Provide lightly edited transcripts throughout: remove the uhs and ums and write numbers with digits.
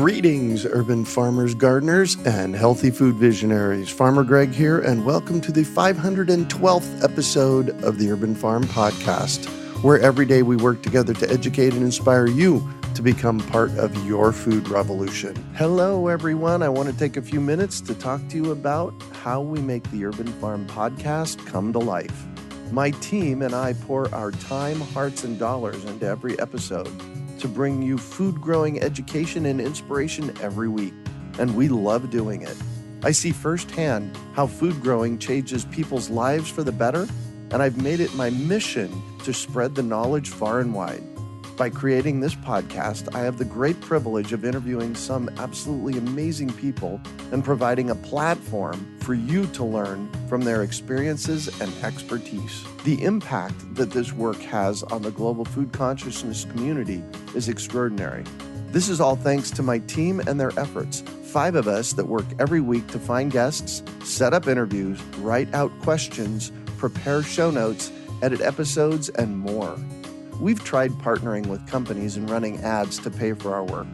Greetings, urban farmers, gardeners, and healthy food visionaries. Farmer Greg here, and welcome to the 512th episode of the Urban Farm Podcast, where every day we work together to educate and inspire you to become part of your food revolution. Hello, everyone. I want to take a few minutes to talk to you about how we make the Urban Farm Podcast come to life. My team and I pour our time, hearts, and dollars into every episode to bring you food growing education and inspiration every week, and we love doing it. I see firsthand how food growing changes people's lives for the better, and I've made it my mission to spread the knowledge far and wide. By creating this podcast, I have the great privilege of interviewing some absolutely amazing people and providing a platform for you to learn from their experiences and expertise. The impact that this work has on the global food consciousness community is extraordinary. This is all thanks to my team and their efforts. 5 of us that work every week to find guests, set up interviews, write out questions, prepare show notes, edit episodes, and more. We've tried partnering with companies and running ads to pay for our work,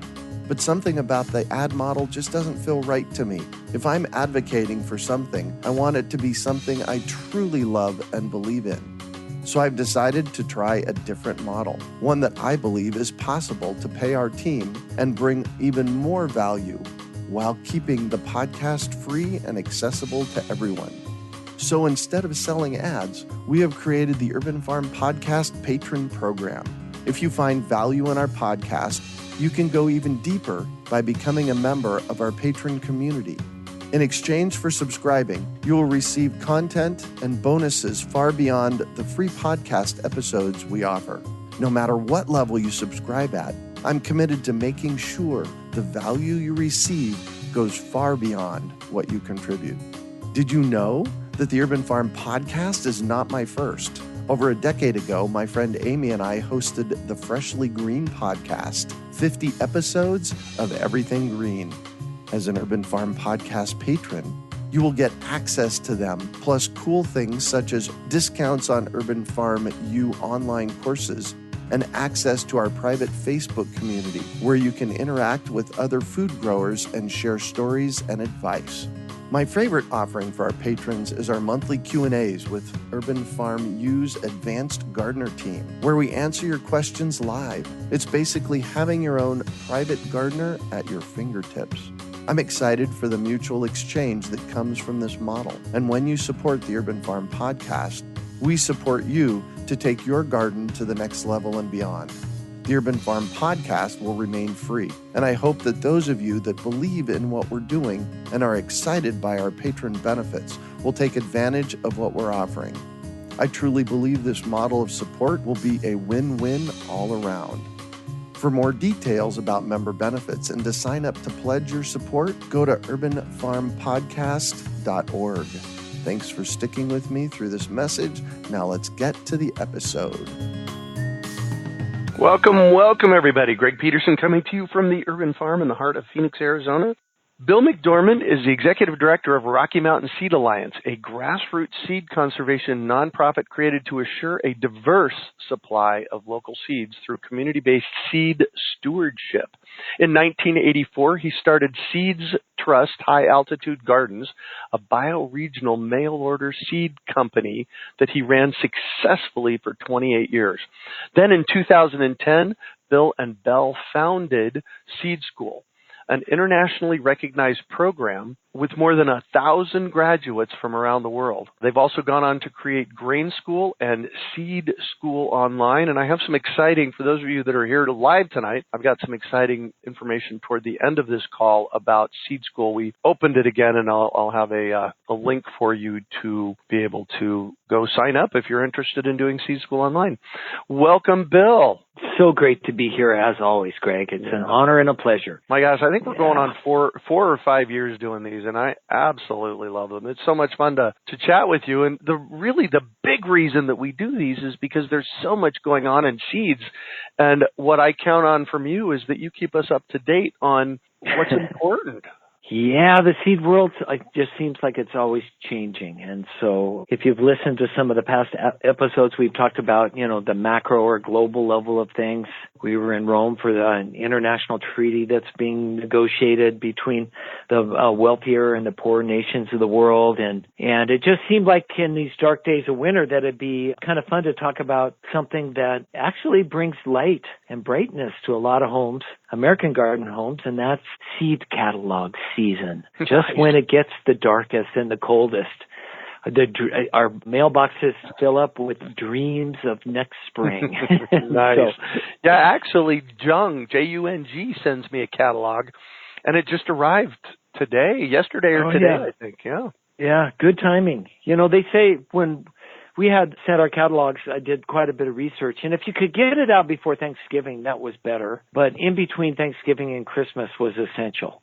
but something about the ad model just doesn't feel right to me. If I'm advocating for something, I want it to be something I truly love and believe in. So I've decided to try a different model, one that I believe is possible to pay our team and bring even more value while keeping the podcast free and accessible to everyone. So instead of selling ads, we have created the Urban Farm Podcast Patron Program. If you find value in our podcast, you can go even deeper by becoming a member of our patron community. In exchange for subscribing, you will receive content and bonuses far beyond the free podcast episodes we offer. No matter what level you subscribe at, I'm committed to making sure the value you receive goes far beyond what you contribute. Did you know that the Urban Farm Podcast is not my first? Over a decade ago, my friend Amy and I hosted the Freshly Green Podcast, 50 episodes of everything green. As an Urban Farm Podcast patron, you will get access to them, plus cool things such as discounts on Urban Farm U online courses and access to our private Facebook community where you can interact with other food growers and share stories and advice. My favorite offering for our patrons is our monthly Q&As with Urban Farm U's Advanced Gardener team, where we answer your questions live. It's basically having your own private gardener at your fingertips. I'm excited for the mutual exchange that comes from this model. And when you support the Urban Farm Podcast, we support you to take your garden to the next level and beyond. The Urban Farm Podcast will remain free, and I hope that those of you that believe in what we're doing and are excited by our patron benefits will take advantage of what we're offering. I truly believe this model of support will be a win-win all around. For more details about member benefits and to sign up to pledge your support, go to urbanfarmpodcast.org. Thanks for sticking with me through this message. Now let's get to the episode. Welcome, everybody. Greg Peterson coming to you from the Urban Farm in the heart of Phoenix, Arizona. Bill McDorman is the Executive Director of Rocky Mountain Seed Alliance, a grassroots seed conservation nonprofit created to assure a diverse supply of local seeds through community-based seed stewardship. In 1984, he started Seeds Trust High Altitude Gardens, a bioregional mail-order seed company that he ran successfully for 28 years. Then in 2010, Bill and Belle founded Seed School, an internationally recognized program with more than 1,000 graduates from around the world. They've also gone on to create Grain School and Seed School Online. And I have some exciting, for those of you that are here live tonight, I've got some exciting information toward the end of this call about Seed School. We opened it again, and I'll have a link for you to be able to go sign up if you're interested in doing Seed School Online. Welcome, Bill. So great to be here as always, Greg. It's an honor and a pleasure. My gosh, I think we're going on four or 5 years doing these, and I absolutely love them. It's so much fun to chat with you. And the big reason that we do these is because there's so much going on in seeds. And what I count on from you is that you keep us up to date on what's important. Yeah, the seed world just seems like it's always changing. And so if you've listened to some of the past episodes, we've talked about, the macro or global level of things. We were in Rome for an international treaty that's being negotiated between the wealthier and the poor nations of the world. And it just seemed like in these dark days of winter that it'd be kind of fun to talk about something that actually brings light and brightness to a lot of homes, American garden homes, and that's seed catalog season. Just when it gets the darkest and the coldest. Our mailboxes fill up with dreams of next spring. Nice. So, actually, Jung, Jung, sends me a catalog, and it just arrived yesterday or today, I think. Yeah. Yeah, good timing. They say when we had sent our catalogs, I did quite a bit of research, and if you could get it out before Thanksgiving, that was better. But in between Thanksgiving and Christmas was essential.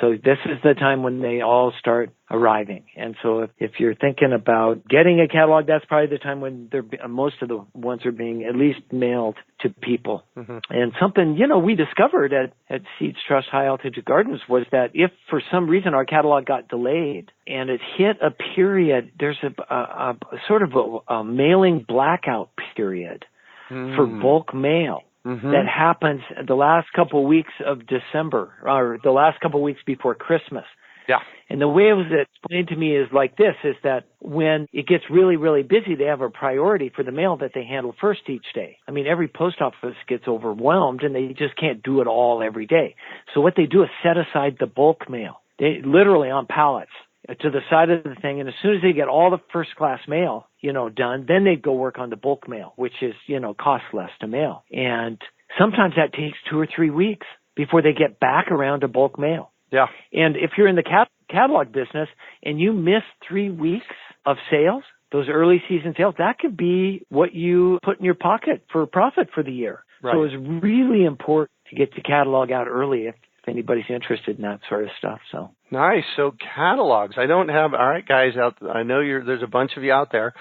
So this is the time when they all start arriving. And so if you're thinking about getting a catalog, that's probably the time when most of the ones are being at least mailed to people. Mm-hmm. And something, we discovered at Seeds Trust High Altitude Gardens was that if for some reason our catalog got delayed and it hit a period, there's a sort of a mailing blackout period for bulk mail. Mm-hmm. That happens the last couple of weeks of December or the last couple of weeks before Christmas. Yeah. And the way it was explained to me is like this, is that when it gets really, really busy, they have a priority for the mail that they handle first each day. I mean, every post office gets overwhelmed and they just can't do it all every day. So what they do is set aside the bulk mail. They literally on pallets to the side of the thing. And as soon as they get all the first class mail, done, then they go work on the bulk mail, which is, costs less to mail. And sometimes that takes 2 or 3 weeks before they get back around to bulk mail. Yeah. And if you're in the catalog business and you miss 3 weeks of sales, those early season sales, that could be what you put in your pocket for profit for the year. Right. So it's really important to get the catalog out early if anybody's interested in that sort of stuff. So nice. So catalogs. I don't have. All right, guys out. I know there's a bunch of you out there.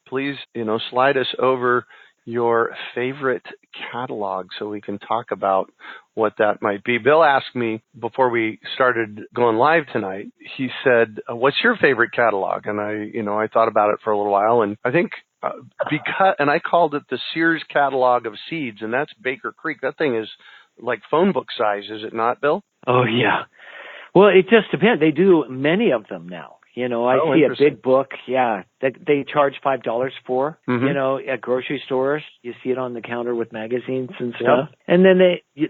Please, slide us over your favorite catalog so we can talk about what that might be. Bill asked me before we started going live tonight. He said, "What's your favorite catalog?" And I thought about it for a little while, and I think and I called it the Sears catalog of seeds, and that's Baker Creek. That thing is like phone book size, is it not, Bill? Oh, yeah. Well, it just depends. They do many of them now. I see a big book, that they charge $5 for, mm-hmm. At grocery stores. You see it on the counter with magazines and stuff. Yep. And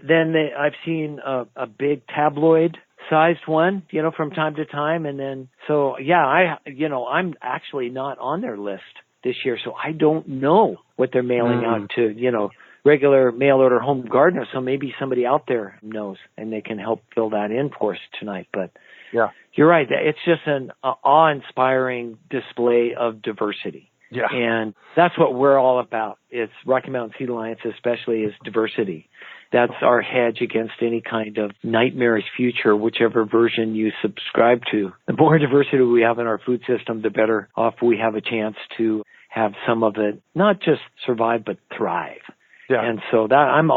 then I've seen a big tabloid sized one, from time to time. And then, so I'm actually not on their list this year, so I don't know what they're mailing out to, regular mail order home gardeners. So maybe somebody out there knows and they can help fill that in for us tonight. But yeah, you're right. It's just an awe-inspiring display of diversity. Yeah. And that's what we're all about. It's Rocky Mountain Seed Alliance especially is diversity. That's our hedge against any kind of nightmarish future, whichever version you subscribe to. The more diversity we have in our food system, the better off we have a chance to have some of it not just survive, but thrive. Yeah. And so I'm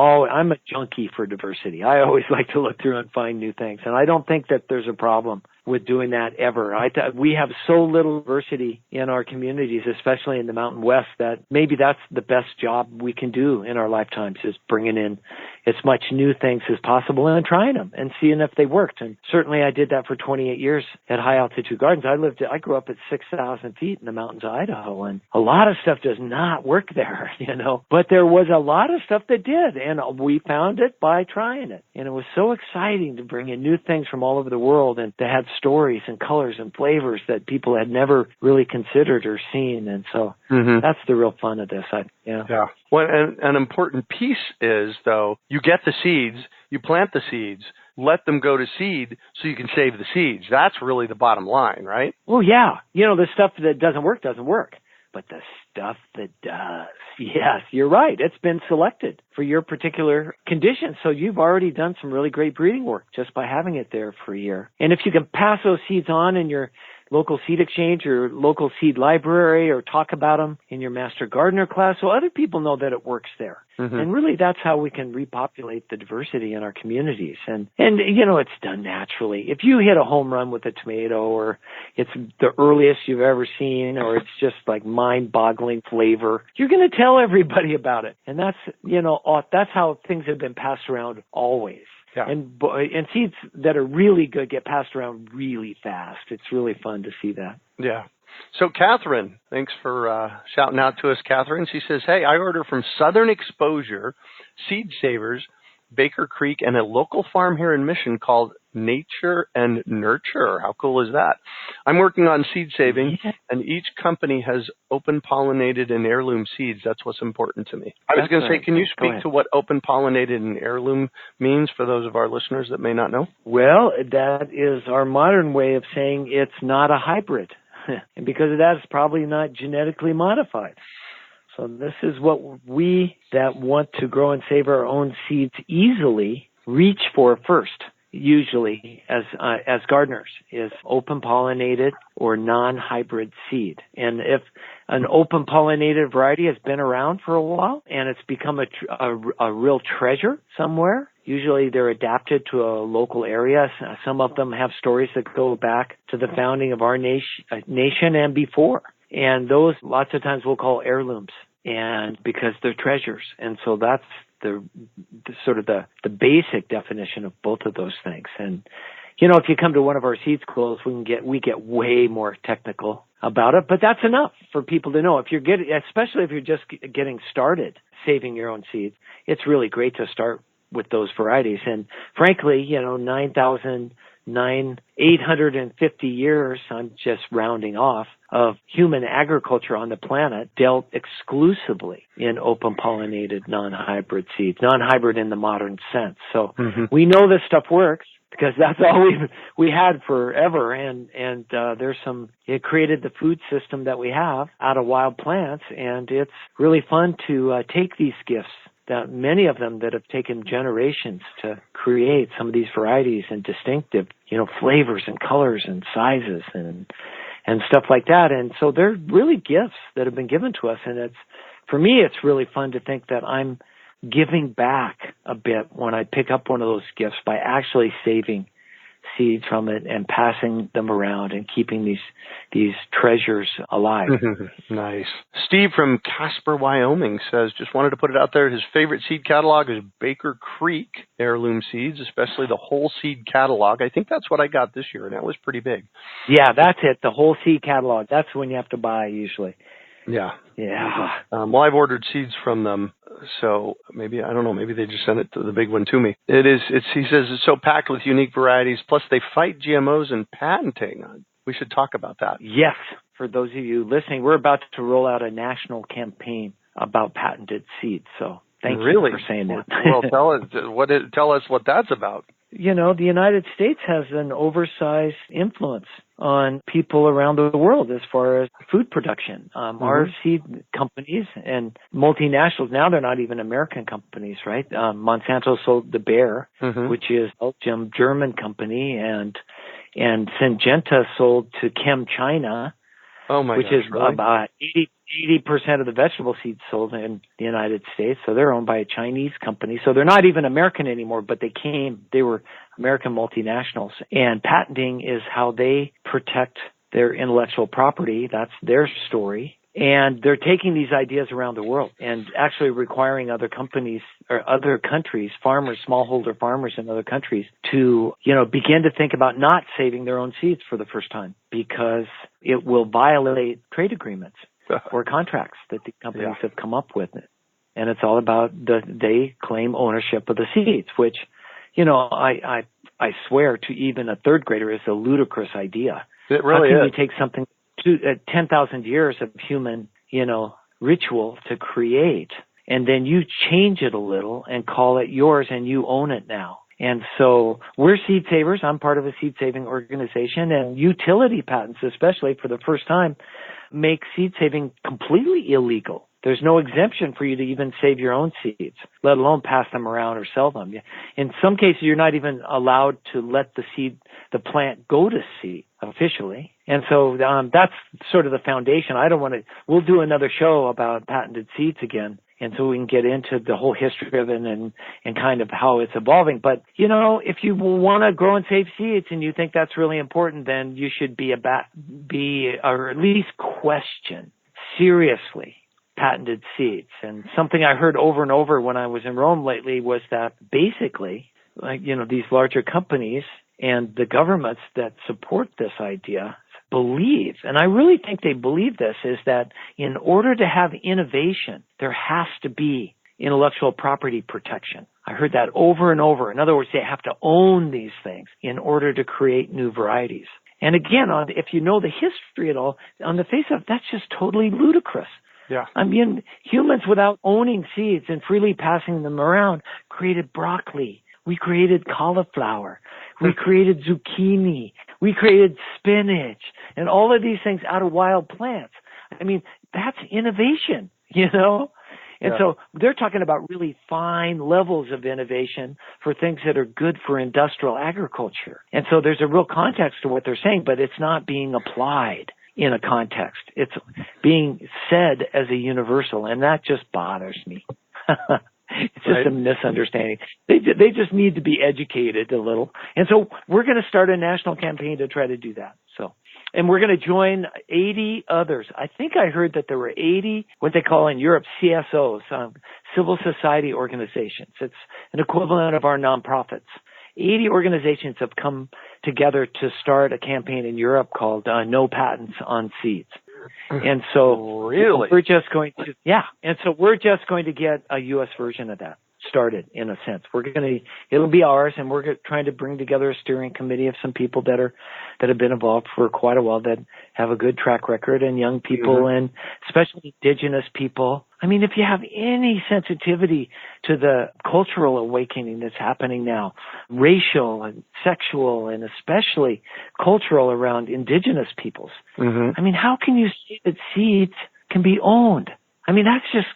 a junkie for diversity. I always like to look through and find new things. And I don't think that there's a problem with doing that ever. We have so little diversity in our communities, especially in the Mountain West, that maybe that's the best job we can do in our lifetimes is bringing in as much new things as possible and trying them and seeing if they worked. And certainly I did that for 28 years at High Altitude Gardens. I grew up at 6,000 feet in the mountains of Idaho, and a lot of stuff does not work there, but there was a lot of stuff that did, and we found it by trying it. And it was so exciting to bring in new things from all over the world and to have stories and colors and flavors that people had never really considered or seen. And so that's the real fun of this. Yeah. Well, and an important piece is, though, you get the seeds, you plant the seeds, let them go to seed so you can save the seeds. That's really the bottom line, right? Well, yeah. The stuff that doesn't work. But the stuff that does, yes, you're right. It's been selected for your particular condition. So you've already done some really great breeding work just by having it there for a year. And if you can pass those seeds on and you're local seed exchange or local seed library, or talk about them in your Master Gardener class so other people know that it works there. Mm-hmm. And really, that's how we can repopulate the diversity in our communities. And it's done naturally. If you hit a home run with a tomato, or it's the earliest you've ever seen, or it's just like mind-boggling flavor, you're going to tell everybody about it. And that's how things have been passed around always. Yeah. And seeds that are really good get passed around really fast. It's really fun to see that. Yeah. So Catherine, thanks for shouting out to us, Catherine. She says, hey, I order from Southern Exposure, Seed Savers, Baker Creek, and a local farm here in Mission called Nature and Nurture. How cool is that? I'm working on seed saving, and each company has open-pollinated and heirloom seeds. That's what's important to me. I was going to say, can you speak to what open-pollinated and heirloom means for those of our listeners that may not know? Well, that is our modern way of saying it's not a hybrid. And because of that, it's probably not genetically modified. So this is what we that want to grow and save our own seeds easily reach for first, usually as gardeners, is open-pollinated or non-hybrid seed. And if an open-pollinated variety has been around for a while and it's become a real treasure somewhere, usually they're adapted to a local area. Some of them have stories that go back to the founding of our nation and before. And those lots of times we'll call heirlooms, and because they're treasures. And so that's the sort of the basic definition of both of those things. And if you come to one of our seed schools, we get way more technical about it, but that's enough for people to know. Especially if you're just getting started saving your own seeds, it's really great to start with those varieties. And frankly, 850 years, I'm just rounding off, of human agriculture on the planet dealt exclusively in open-pollinated non-hybrid seeds, non-hybrid in the modern sense. So we know this stuff works because that's all we had forever. And it created the food system that we have out of wild plants. And it's really fun to take these gifts, that many of them that have taken generations to create some of these varieties and distinctive, flavors and colors and sizes and stuff like that. And so they're really gifts that have been given to us. And for me, it's really fun to think that I'm giving back a bit when I pick up one of those gifts by actually saving seeds from it and passing them around and keeping these treasures alive. Nice. Steve from Casper, Wyoming says, just wanted to put it out there, his favorite seed catalog is Baker Creek heirloom seeds, especially the whole seed catalog. I think that's what I got this year, and that was pretty big. Yeah, that's it, the whole seed catalog. That's when you have to buy usually. Yeah. Yeah. Well, I've ordered seeds from them, so maybe they just sent it to the big one to me. He says it's so packed with unique varieties, plus they fight GMOs and patenting. We should talk about that. Yes. For those of you listening, we're about to roll out a national campaign about patented seeds, so thank you for saying that. Well, tell us what that's about. The United States has an oversized influence on people around the world as far as food production. Our seed companies and multinationals, now they're not even American companies, right? Monsanto sold the Bayer, which is a German company, and Syngenta sold to ChemChina, which is about 80% of the vegetable seeds sold in the United States. So they're owned by a Chinese company. So they're not even American anymore, but they were American multinationals. And patenting is how they protect their intellectual property. That's their story. And they're taking these ideas around the world and actually requiring other companies or other countries, farmers, smallholder farmers in other countries to, begin to think about not saving their own seeds for the first time, because it will violate trade agreements or contracts that the companies have come up with. And it's all about they claim ownership of the seeds, which, I swear to even a third grader is a ludicrous idea. It really is. How can you take something 10,000 years of human, ritual to create, and then you change it a little and call it yours and you own it now? And so we're seed savers. I'm part of a seed saving organization, and utility patents, especially for the first time, make seed saving completely illegal There's no exemption for you to even save your own seeds, let alone pass them around or sell them. In some cases, you're not even allowed to let the plant go to seed officially. And so that's sort of the foundation. We'll do another show about patented seeds again. And so we can get into the whole history of it and kind of how it's evolving. But, if you want to grow and save seeds and you think that's really important, then you should or at least question seriously patented seeds. And something I heard over and over when I was in Rome lately was that basically, these larger companies and the governments that support this idea believe, and I really think they believe this, is that in order to have innovation, there has to be intellectual property protection. I heard that over and over. In other words, they have to own these things in order to create new varieties. And again, if you know the history at all, on the face of it, that's just totally ludicrous. Yeah. I mean, humans without owning seeds and freely passing them around created broccoli. We created cauliflower. We created zucchini. We created spinach and all of these things out of wild plants. I mean, that's innovation, And so they're talking about really fine levels of innovation for things that are good for industrial agriculture. And so there's a real context to what they're saying, but it's not being applied in a context. It's being said as a universal, and that just bothers me. It's just a misunderstanding. They just need to be educated a little. And so we're going to start a national campaign to try to do that. And we're going to join 80 others. I think I heard that there were 80, what they call in Europe, CSOs, civil society organizations. It's an equivalent of our nonprofits. 80 organizations have come together to start a campaign in Europe called No Patents on Seeds. And so we're just going to, and so we're just going to get a U.S. version of that started in a sense. It'll be ours, and we're trying to bring together a steering committee of some people that have been involved for quite a while, that have a good track record, and young people and especially indigenous people. I mean, if you have any sensitivity to the cultural awakening that's happening now, racial and sexual and especially cultural around indigenous peoples, I mean, how can you say that seeds can be owned? I mean, that's just,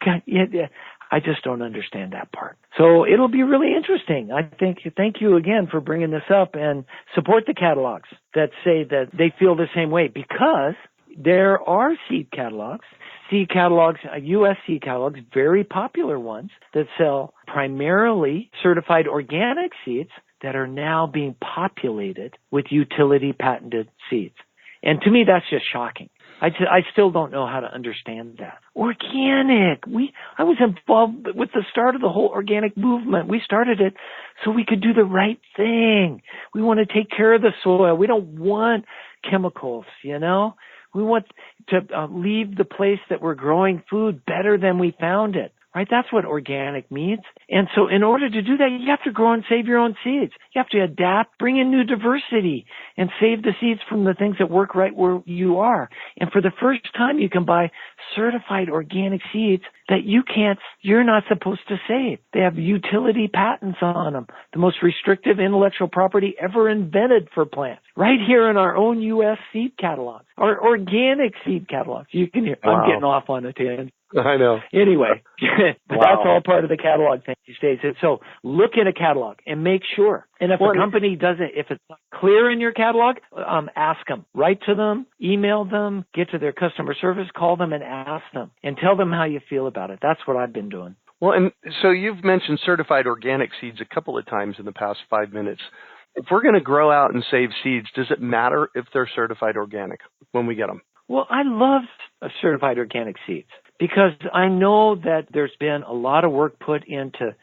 I just don't understand that part. So it'll be really interesting. I think, thank you again for bringing this up, and support the catalogs that say that they feel the same way, because there are seed catalogs, U.S. seed catalogs, very popular ones that sell primarily certified organic seeds that are now being populated with utility patented seeds. And to me, that's just shocking. I still don't know how to understand that. Organic. I was involved with the start of the whole organic movement. We started it so we could do the right thing. We want to take care of the soil. We don't want chemicals, We want to leave the place that we're growing food better than we found it. Right? That's what organic means. And so in order to do that, you have to grow and save your own seeds. You have to adapt, bring in new diversity, and save the seeds from the things that work right where you are. And for the first time, you can buy certified organic seeds that you're not supposed to save. They have utility patents on them, the most restrictive intellectual property ever invented for plants, right here in our own U.S. seed catalogs, our organic seed catalogs. You can hear, I'm getting off on a tangent. I know. Anyway, but that's all part of the catalog thing these days. And so look in a catalog and make sure. And if a company doesn't, if it's not clear in your catalog, ask them, write to them, email them, get to their customer service, call them and ask them and tell them how you feel about it. That's what I've been doing. Well, and so you've mentioned certified organic seeds a couple of times in the past 5 minutes. If we're going to grow out and save seeds, does it matter if they're certified organic when we get them? Well, I love certified organic seeds, because I know that there's been a lot of work put into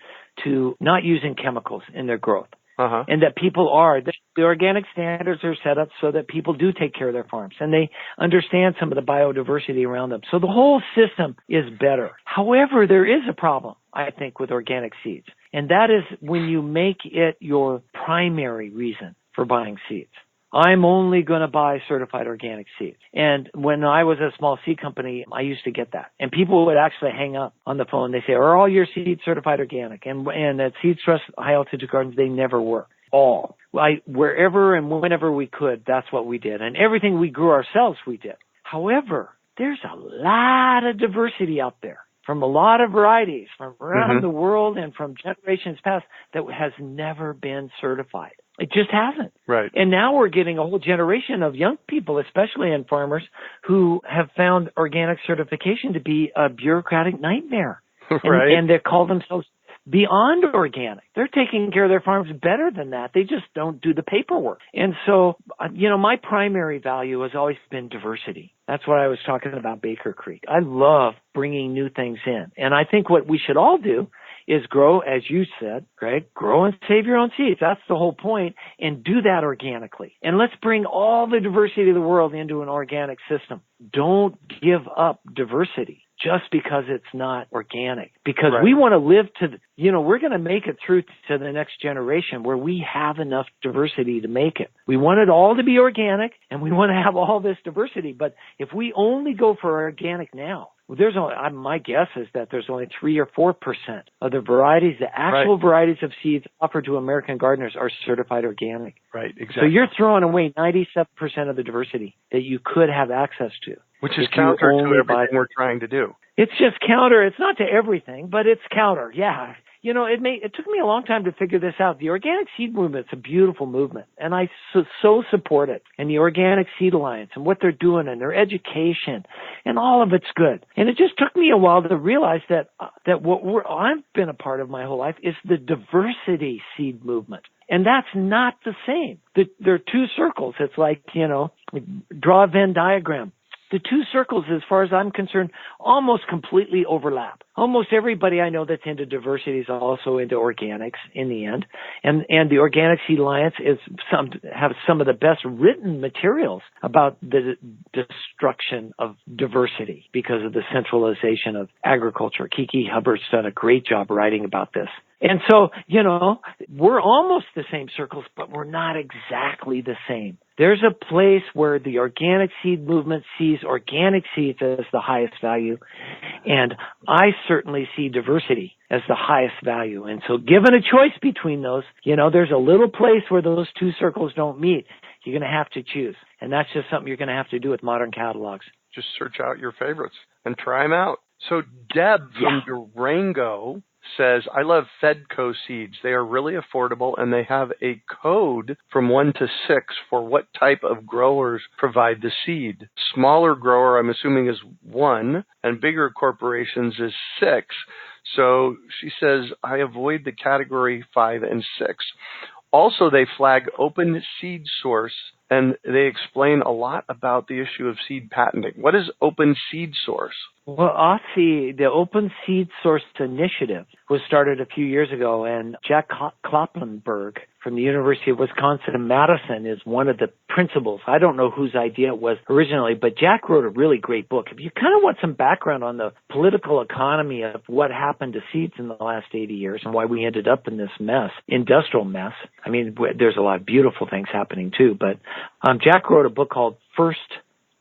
not using chemicals in their growth. And that the organic standards are set up so that people do take care of their farms and they understand some of the biodiversity around them. So the whole system is better. However, there is a problem, I think, with organic seeds. And that is when you make it your primary reason for buying seeds. I'm only going to buy certified organic seeds. And when I was a small seed company, I used to get that. And people would actually hang up on the phone. They say, are all your seeds certified organic? And at Seeds Trust High Altitude Gardens, they never were. All. Wherever and whenever we could, that's what we did. And everything we grew ourselves, we did. However, there's a lot of diversity out there. from a lot of varieties from around the world and from generations past that has never been certified. It just hasn't. Right. And now we're getting a whole generation of young people, especially in farmers, who have found organic certification to be a bureaucratic nightmare. Right. And they call themselves beyond organic. They're taking care of their farms better than that. They just don't do the paperwork. And so, my primary value has always been diversity. That's what I was talking about Baker Creek. I love bringing new things in. And I think what we should all do is grow, as you said, Greg, grow and save your own seeds. That's the whole point, and do that organically. And let's bring all the diversity of the world into an organic system. Don't give up diversity just because it's not organic. Because we want to live we're going to make it through to the next generation where we have enough diversity to make it. We want it all to be organic, and we want to have all this diversity. But if we only go for organic now, my guess is that there's only 3 or 4% of the varieties, the actual varieties of seeds offered to American gardeners are certified organic. Right, exactly. So you're throwing away 97% of the diversity that you could have access to. Which is counter to everything we're trying to do. It's just counter. It's not to everything, but it's counter. Yeah. It took me a long time to figure this out. The organic seed movement is a beautiful movement, and I so support it. And the Organic Seed Alliance and what they're doing and their education, and all of it's good. And it just took me a while to realize that what I've been a part of my whole life is the diversity seed movement. And that's not the same. There are two circles. It's like, draw a Venn diagram. The two circles, as far as I'm concerned, almost completely overlap. Almost everybody I know that's into diversity is also into organics in the end. And the Organic Seed Alliance have some of the best written materials about the destruction of diversity because of the centralization of agriculture. Kiki Hubbard's done a great job writing about this. And so, we're almost the same circles, but we're not exactly the same. There's a place where the organic seed movement sees organic seeds as the highest value, and I certainly see diversity as the highest value. And so given a choice between those, there's a little place where those two circles don't meet. You're going to have to choose, and that's just something you're going to have to do with modern catalogs. Just search out your favorites and try them out. So Deb from Durango says, I love Fedco seeds. They are really affordable, and they have a code from 1 to 6 for what type of growers provide the seed. Smaller grower, I'm assuming, is 1, and bigger corporations is 6. So she says, I avoid the category 5 and 6. Also, they flag open seed source, and they explain a lot about the issue of seed patenting. What is open seed source? Well, OSSI, the Open Seed Source Initiative, was started a few years ago, and Jack Kloppenberg from the University of Wisconsin-Madison is one of the principals. I don't know whose idea it was originally, but Jack wrote a really great book. If you kind of want some background on the political economy of what happened to seeds in the last 80 years and why we ended up in this industrial mess, I mean, there's a lot of beautiful things happening too, but Jack wrote a book called First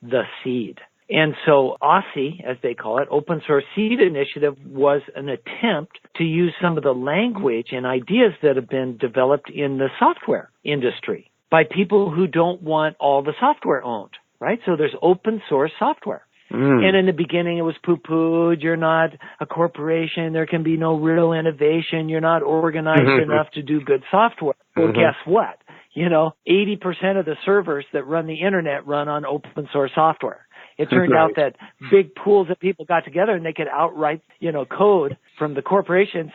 the Seed. And so OSSI, as they call it, Open Source Seed Initiative, was an attempt to use some of the language and ideas that have been developed in the software industry by people who don't want all the software owned, right? So there's open source software. And in the beginning, it was poo-pooed. You're not a corporation. There can be no real innovation. You're not organized enough to do good software. Well, guess what? 80% of the servers that run the internet run on open source software. It turned out that big pools of people got together and they could outright, code from the corporations,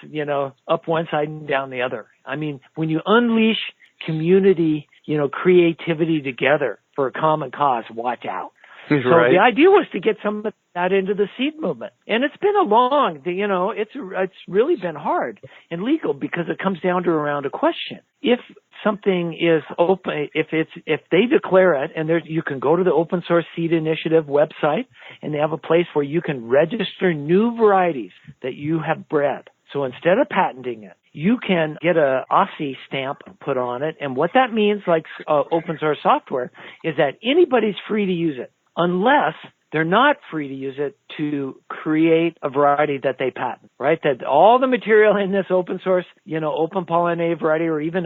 up one side and down the other. I mean, when you unleash community, creativity together for a common cause, watch out. So the idea was to get some of that into the seed movement. And it's been it's really been hard and legal because it comes down to around a question. If something is open, if they declare it, and you can go to the Open Source Seed Initiative website, and they have a place where you can register new varieties that you have bred. So instead of patenting it, you can get a OSSI stamp put on it. And what that means, like open source software, is that anybody's free to use it, unless they're not free to use it to create a variety that they patent, right? That all the material in this open source, open pollinated variety, or even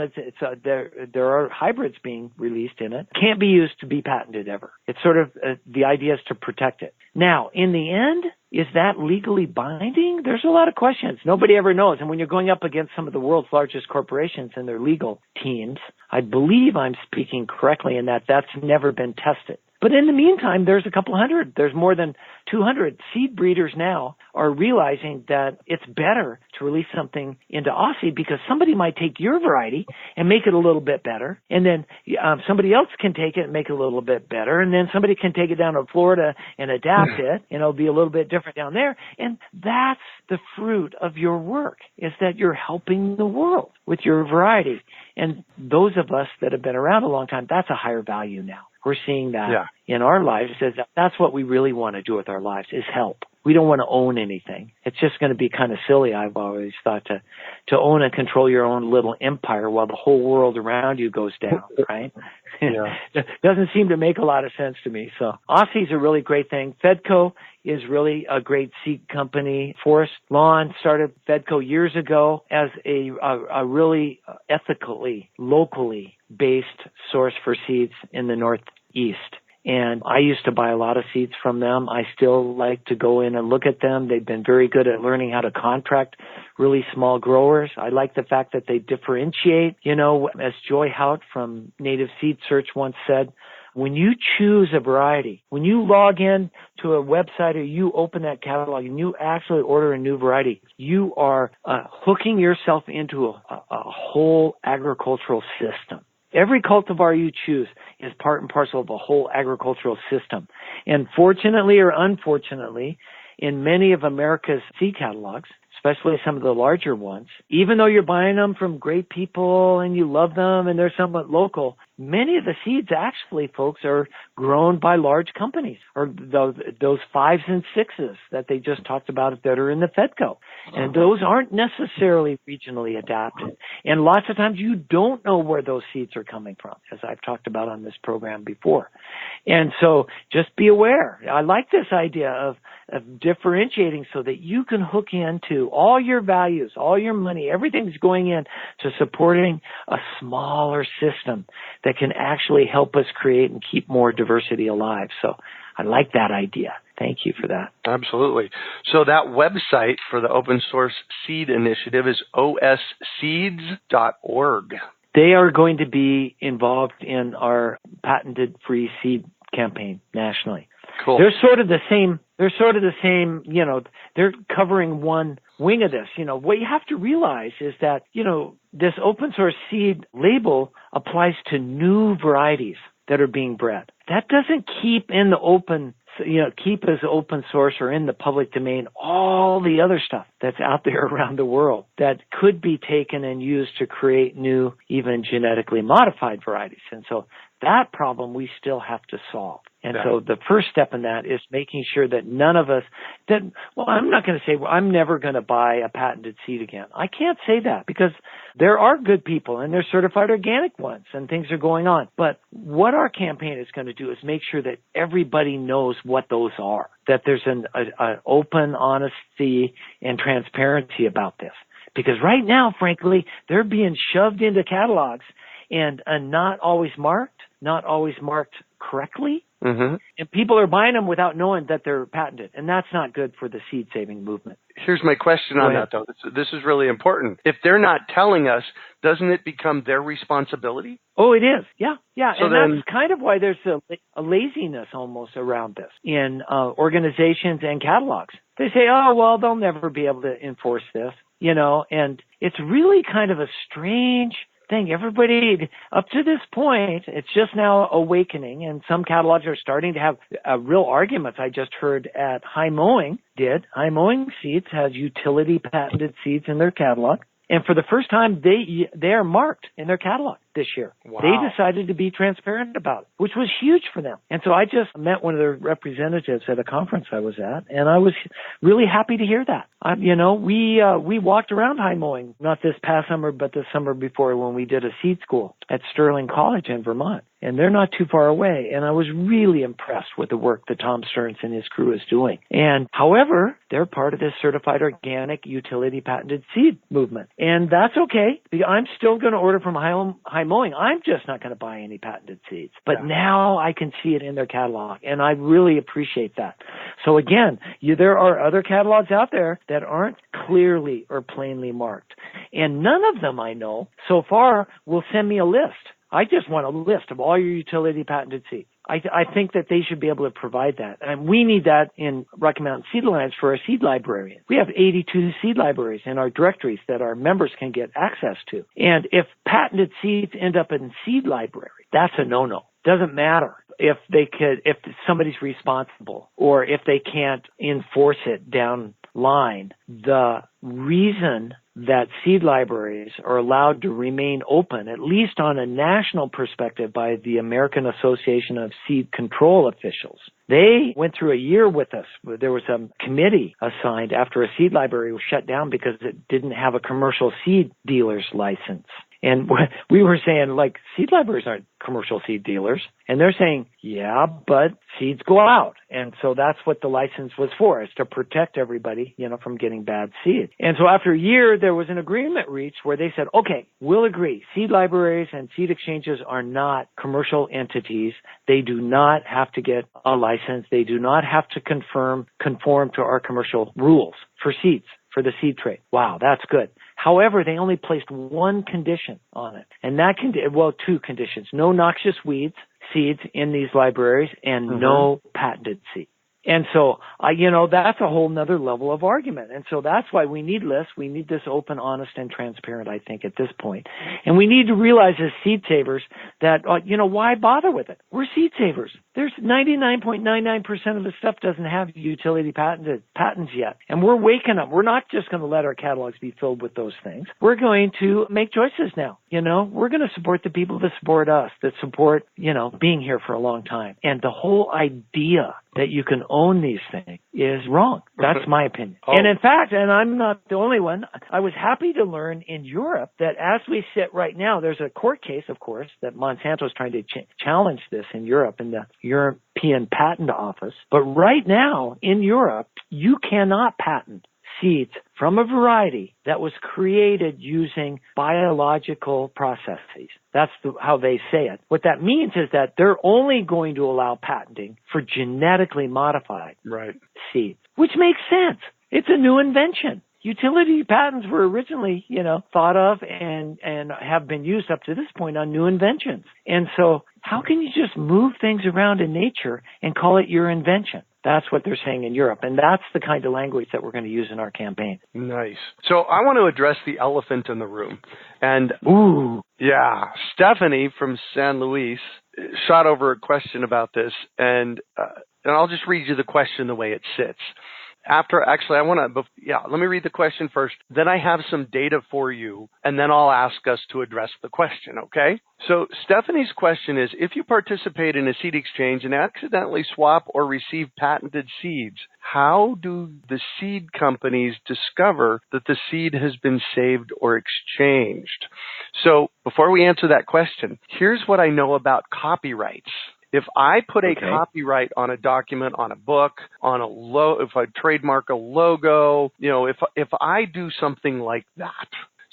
there are hybrids being released in it, can't be used to be patented ever. It's sort of the idea is to protect it. Now, in the end, is that legally binding? There's a lot of questions. Nobody ever knows. And when you're going up against some of the world's largest corporations and their legal teams, I believe I'm speaking correctly in that that's never been tested. But in the meantime, there's a couple hundred, there's more than 200 seed breeders now are realizing that it's better to release something into Aussie because somebody might take your variety and make it a little bit better. And then somebody else can take it and make it a little bit better. And then somebody can take it down to Florida and adapt it, and it'll be a little bit different down there. And that's the fruit of your work, is that you're helping the world with your variety. And those of us that have been around a long time, that's a higher value now. We're seeing that in our lives. It says that's what we really want to do with our lives, is help. We don't want to own anything. It's just going to be kind of silly, I've always thought, to own and control your own little empire while the whole world around you goes down, right? It doesn't seem to make a lot of sense to me. So Aussie's a really great thing. Fedco is really a great seed company. Forest Lawn started Fedco years ago as a really ethically, locally based source for seeds in the Northeast. And I used to buy a lot of seeds from them. I still like to go in and look at them. They've been very good at learning how to contract really small growers. I like the fact that they differentiate. You know, as Joy Hout from Native Seed Search once said, when you choose a variety, when you log in to a website or you open that catalog and you actually order a new variety, you are hooking yourself into a whole agricultural system. Every cultivar you choose is part and parcel of a whole agricultural system. And fortunately or unfortunately, in many of America's seed catalogs, especially some of the larger ones, even though you're buying them from great people and you love them and they're somewhat local, many of the seeds actually, folks, are grown by large companies, or those 5s and 6s that they just talked about that are in the Fedco. And those aren't necessarily regionally adapted. And lots of times you don't know where those seeds are coming from, as I've talked about on this program before. And so just be aware. I like this idea of differentiating so that you can hook into all your values, all your money, everything's going in to supporting a smaller system that can actually help us create and keep more diversity alive. So I like that idea. Thank you for that. Absolutely. So that website for the Open Source Seed Initiative is osseeds.org. They are going to be involved in our patented free seed campaign nationally. Cool. They're sort of the same, you know, they're covering one wing of this. You know, what you have to realize is that, you know, this open source seed label applies to new varieties that are being bred. That doesn't keep in the open, you know, keep as open source or in the public domain all the other stuff that's out there around the world that could be taken and used to create new, even genetically modified varieties. And so that problem we still have to solve. And so the first step in that is making sure that none of us I'm not going to say I'm never going to buy a patented seed again. I can't say that because there are good people and there's certified organic ones and things are going on. But what our campaign is going to do is make sure that everybody knows what those are, that there's an open honesty and transparency about this. Because right now, frankly, they're being shoved into catalogs and not always marked correctly. Mm-hmm. And people are buying them without knowing that they're patented. And that's not good for the seed-saving movement. Here's my question on that, though. This is really important. If they're not telling us, doesn't it become their responsibility? Oh, it is. Yeah. So and that's kind of why there's a laziness almost around this in organizations and catalogs. They say, oh, well, they'll never be able to enforce this, you know, and it's really kind of a strange thing. Everybody up to this point, it's just now awakening, and some catalogs are starting to have real arguments. I just heard at High Mowing Seeds has utility patented seeds in their catalog. And for the first time, they are marked in their catalog this year. Wow. They decided to be transparent about it, which was huge for them. And so I just met one of their representatives at a conference I was at, and I was really happy to hear that. We walked around High Mowing, not this past summer, but the summer before when we did a seed school at Sterling College in Vermont. and they're not too far away. And I was really impressed with the work that Tom Stearns and his crew is doing. And however, they're part of this certified organic utility patented seed movement. And that's okay. I'm still going to order from High Mowing. I'm just not going to buy any patented seeds. But now I can see it in their catalog, and I really appreciate that. So again, there are other catalogs out there that aren't clearly or plainly marked. And none of them I know so far will send me a list. I just want a list of all your utility patented seeds. I think that they should be able to provide that. And we need that in Rocky Mountain Seed Alliance for our seed librarians. We have 82 seed libraries in our directories that our members can get access to. And if patented seeds end up in seed library, that's a no-no. Doesn't matter if somebody's responsible or if they can't enforce it down line. The reason that seed libraries are allowed to remain open, at least on a national perspective, by the American Association of Seed Control Officials. They went through a year with us. There was a committee assigned after a seed library was shut down because it didn't have a commercial seed dealer's license. And we were saying, like, seed libraries aren't commercial seed dealers. And they're saying, yeah, but seeds go out. And so that's what the license was for, is to protect everybody, from getting bad seed. And so after a year, there was an agreement reached where they said, okay, we'll agree. Seed libraries and seed exchanges are not commercial entities. They do not have to get a license. They do not have to conform to our commercial rules for seeds, for the seed trade. Wow, that's good. However, they only placed one condition on it, and two conditions: no noxious seeds in these libraries, and no patented seed. And so, that's a whole nother level of argument. And so that's why we need lists. We need this open, honest, and transparent, I think, at this point. And we need to realize as seed savers that, why bother with it? We're seed savers. There's 99.99% of the stuff doesn't have utility patents yet. And we're waking up. We're not just going to let our catalogs be filled with those things. We're going to make choices now. We're going to support the people that support us, that support, being here for a long time. And the whole idea that you can own these things is wrong. That's my opinion. Oh. And in fact, and I'm not the only one, I was happy to learn in Europe that as we sit right now, there's a court case, of course, that Monsanto is trying to challenge this in Europe in the European Patent Office. But right now in Europe, you cannot patent seeds from a variety that was created using biological processes. That's how they say it. What that means is that they're only going to allow patenting for genetically modified seeds, which makes sense. It's a new invention. Utility patents were originally, thought of and have been used up to this point on new inventions. And so how can you just move things around in nature and call it your invention? That's what they're saying in Europe, and that's the kind of language that we're going to use in our campaign. Nice. So I want to address the elephant in the room. And, Stephanie from San Luis shot over a question about this, and I'll just read you the question the way it sits. Let me read the question first. Then I have some data for you, and then I'll ask us to address the question, okay? So Stephanie's question is, if you participate in a seed exchange and accidentally swap or receive patented seeds, how do the seed companies discover that the seed has been saved or exchanged? So before we answer that question, here's what I know about copyrights. If I put a copyright on a document, on a book, if I trademark a logo, if I do something like that,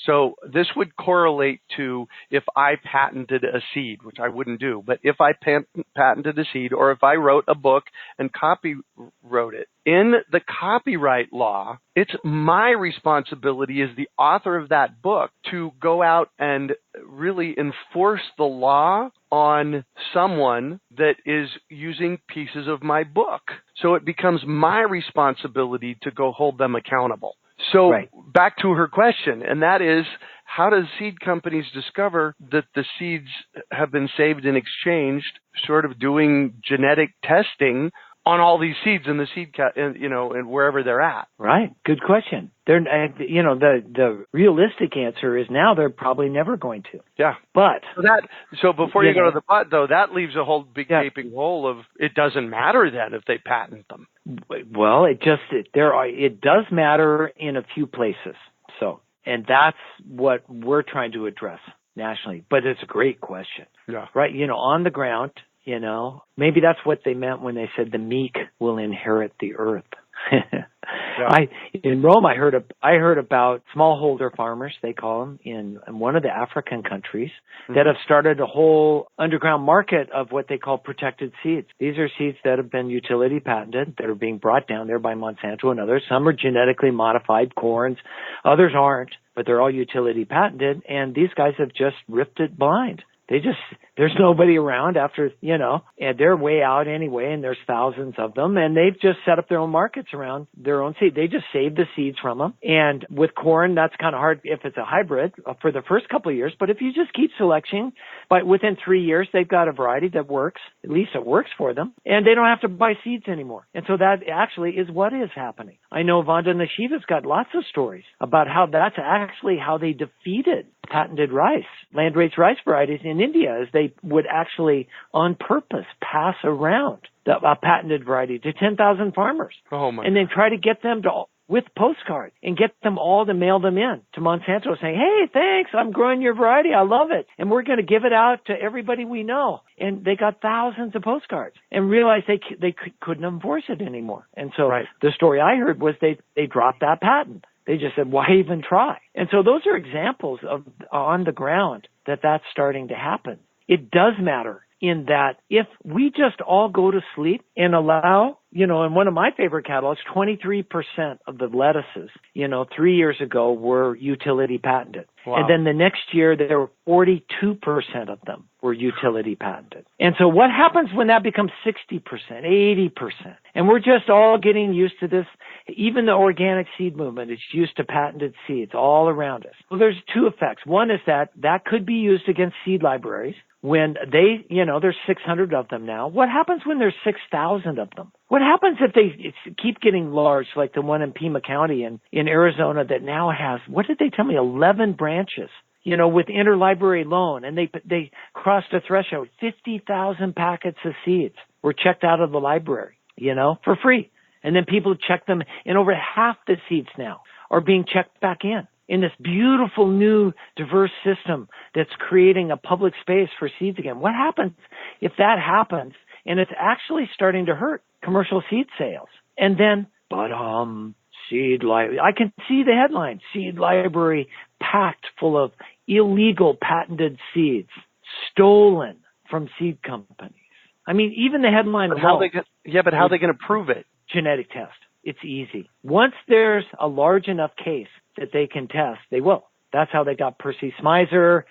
so this would correlate to if I patented a seed, which I wouldn't do, but if I patented a seed, or if I wrote a book and copywrote it. In the copyright law, it's my responsibility as the author of that book to go out and really enforce the law on someone that is using pieces of my book. So it becomes my responsibility to go hold them accountable. So back to her question, and that is, how does seed companies discover that the seeds have been saved and exchanged, sort of doing genetic testing on all these seeds in the seed and wherever they're at? Right. Good question. They're, the realistic answer is now they're probably never going to. Yeah. But so before you go to the but, though, that leaves a whole big gaping hole of it doesn't matter then if they patent them. Well, it does matter in a few places. So, and that's what we're trying to address. nationally. But it's a great question. Yeah. Right? On the ground, maybe that's what they meant when they said the meek will inherit the earth. Yeah. In Rome, I heard about smallholder farmers, they call them, in one of the African countries that have started a whole underground market of what they call protected seeds. These are seeds that have been utility patented, that are being brought down there by Monsanto and others. Some are genetically modified corns, others aren't, but they're all utility patented, and these guys have just ripped it blind. There's nobody around after, and they're way out anyway, and there's thousands of them, and they've just set up their own markets around their own seed. They just save the seeds from them. And with corn, that's kind of hard if it's a hybrid for the first couple of years, but if you just keep selecting, but within 3 years, they've got a variety that works, at least it works for them, and they don't have to buy seeds anymore. And so that actually is what is happening. I know Vanda Nashiva's got lots of stories about how that's actually how they defeated patented rice, land-raised rice varieties in India, is they would actually on purpose pass around a patented variety to 10,000 farmers. Oh my! And then try to get them to, with postcards, and get them all to mail them in to Monsanto saying, hey, thanks, I'm growing your variety, I love it, and we're going to give it out to everybody we know. And they got thousands of postcards and realized they couldn't enforce it anymore. And so the story I heard was they dropped that patent. They just said, why even try? And so those are examples of on the ground that's starting to happen. It does matter in that if we just all go to sleep and allow, in one of my favorite catalogs, 23% of the lettuces, 3 years ago were utility patented. Wow. And then the next year, there were 42% of them were utility patented. And so what happens when that becomes 60%, 80%? And we're just all getting used to this. Even the organic seed movement is used to patented seeds all around us. Well, there's two effects. One is that could be used against seed libraries. When there's 600 of them now. What happens when there's 6,000 of them? What happens if they keep getting large, like the one in Pima County in Arizona that now has, what did they tell me, 11 branches, with interlibrary loan, and they crossed a threshold. 50,000 packets of seeds were checked out of the library, for free. And then people check them, and over half the seeds now are being checked back in this beautiful new diverse system that's creating a public space for seeds again. What happens if that happens and it's actually starting to hurt commercial seed sales? And then, seed library. I can see the headline, seed library packed full of illegal patented seeds stolen from seed companies. I mean, even the headline alone. How are they going to prove it? Genetic test. It's easy. Once there's a large enough case that they can test, they will. That's how they got Percy Smizer.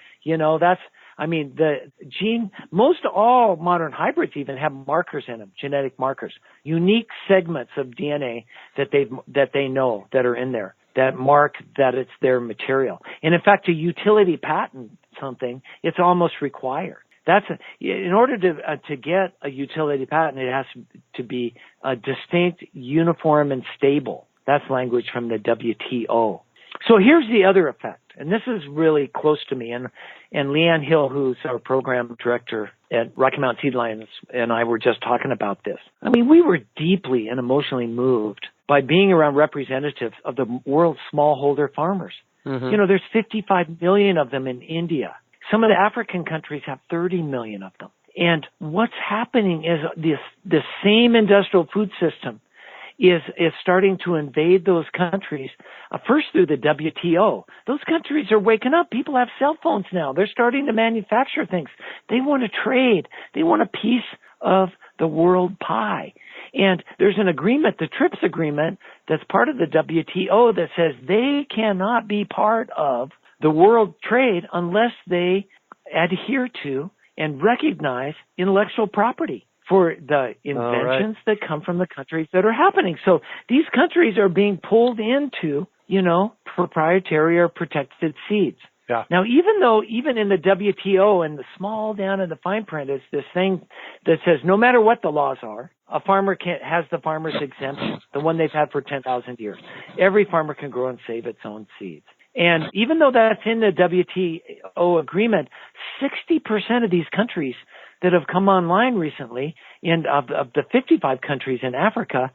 Most all modern hybrids even have markers in them, genetic markers, unique segments of DNA that they know that are in there that mark that it's their material. And in fact, to utility patent something, it's almost required. In order to get a utility patent, it has to be distinct, uniform, and stable. That's language from the WTO. So here's the other effect, and this is really close to me. And Leanne Hill, who's our program director at Rocky Mountain Seed Alliance, and I were just talking about this. I mean, we were deeply and emotionally moved by being around representatives of the world's smallholder farmers. Mm-hmm. There's 55 million of them in India. Some of the African countries have 30 million of them. And what's happening is this same industrial food system is starting to invade those countries, first through the WTO. Those countries are waking up. People have cell phones now. They're starting to manufacture things. They want to trade. They want a piece of the world pie. And there's an agreement, the TRIPS agreement, that's part of the WTO that says they cannot be part of the world trade unless they adhere to and recognize intellectual property for the inventions that come from the countries that are happening. So these countries are being pulled into, proprietary or protected seeds. Yeah. Now, even in the WTO and the small down in the fine print is this thing that says no matter what the laws are, a farmer has the farmer's exemption, the one they've had for 10,000 years. Every farmer can grow and save its own seeds. And even though that's in the WTO agreement, 60% of these countries that have come online recently, and of the 55 countries in Africa,